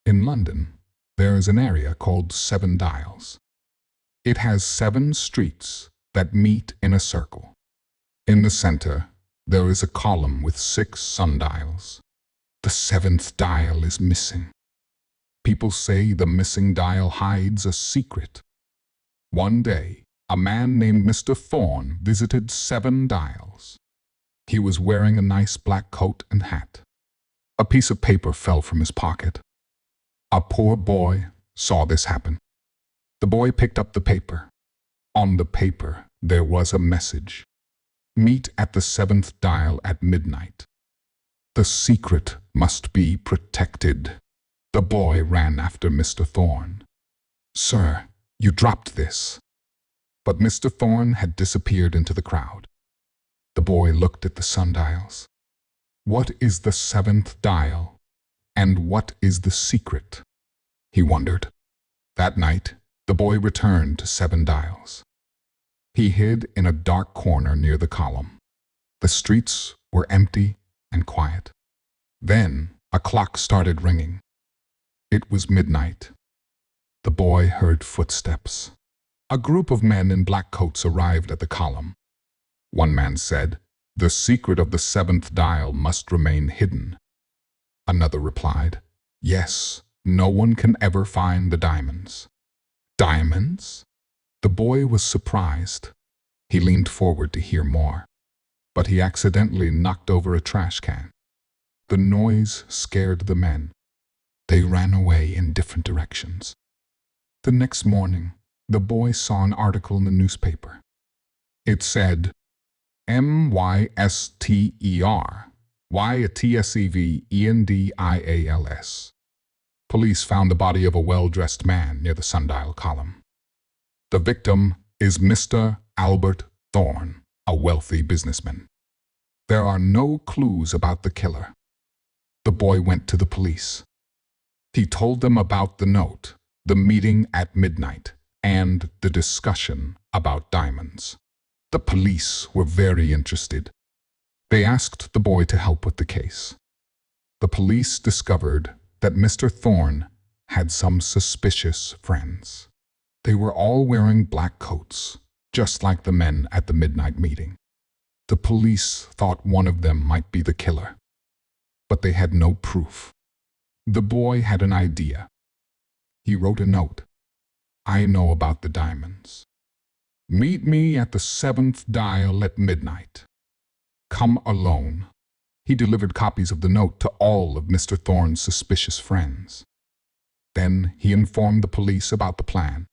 In London, there is an area called Seven Dials. It has 7 streets that meet in a circle. In the center, there is a column with 6 sundials. The 7th dial is missing. People say the missing dial hides a secret. One day, a man named Mr. Thorne visited 7 dials. He was wearing a nice black coat and hat. A piece of paper fell from his pocket. A poor boy saw this happen. The boy picked up the paper. On the paper, there was a message. Meet at the 7th dial at midnight. The secret must be protected. The boy ran after Mr. Thorne. Sir, you dropped this. But Mr. Thorne had disappeared into the crowd. The boy looked at the sundials. What is the 7th dial? And what is the secret? He wondered. That night, the boy returned to 7 dials. He hid in a dark corner near the column. The streets were empty and quiet. Then a clock started ringing. It was midnight. The boy heard footsteps. A group of men in black coats arrived at the column. One man said, "The secret of the 7th dial must remain hidden." Another replied, "Yes, no one can ever find the diamonds." Diamonds? The boy was surprised. He leaned forward to hear more, but he accidentally knocked over a trash can. The noise scared the men. They ran away in different directions. The next morning, the boy saw an article in the newspaper. It said, "M-Y-S-T-E-R, Y-A-T-S-E-V-E-N-D-I-A-L-S. Police found the body of a well-dressed man near the sundial column. The victim is Mr. Albert Thorne, a wealthy businessman. There are no clues about the killer." The boy went to the police. He told them about the note, the meeting at midnight, and the discussion about diamonds. The police were very interested. They asked the boy to help with the case. The police discovered that Mr. Thorne had some suspicious friends. They were all wearing black coats, just like the men at the midnight meeting. The police thought one of them might be the killer, but they had no proof. The boy had an idea. He wrote a note. "I know about the diamonds. Meet me at the 7th dial at midnight. Come alone." He delivered copies of the note to all of Mr. Thorne's suspicious friends. Then he informed the police about the plan.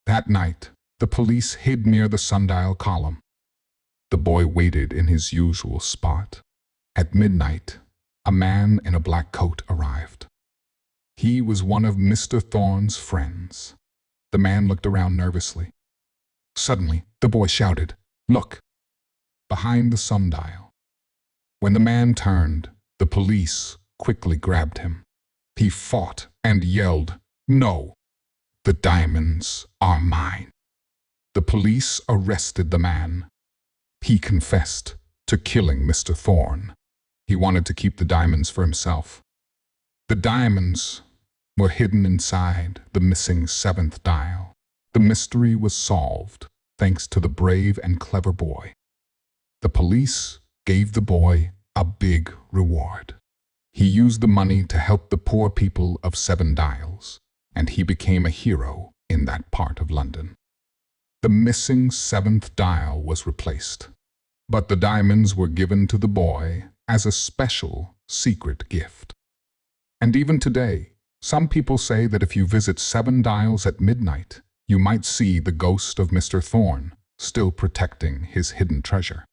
That night, the police hid near the sundial column. The boy waited in his usual spot. At midnight, a man in a black coat arrived. He was one of Mr. Thorne's friends. The man looked around nervously. Suddenly, the boy shouted, "Look!" behind the sundial. When the man turned, the police quickly grabbed him. He fought and yelled, "No! The diamonds are mine." The police arrested the man. He confessed to killing Mr. Thorne. He wanted to keep the diamonds for himself. The diamonds were hidden inside the missing 7th dial. The mystery was solved thanks to the brave and clever boy. The police gave the boy a big reward. He used the money to help the poor people of 7 dials, and he became a hero in that part of London. The missing 7th dial was replaced, but the diamonds were given to the boy as a special secret gift. And even today, some people say that if you visit 7 dials at midnight, you might see the ghost of Mr. Thorne still protecting his hidden treasure.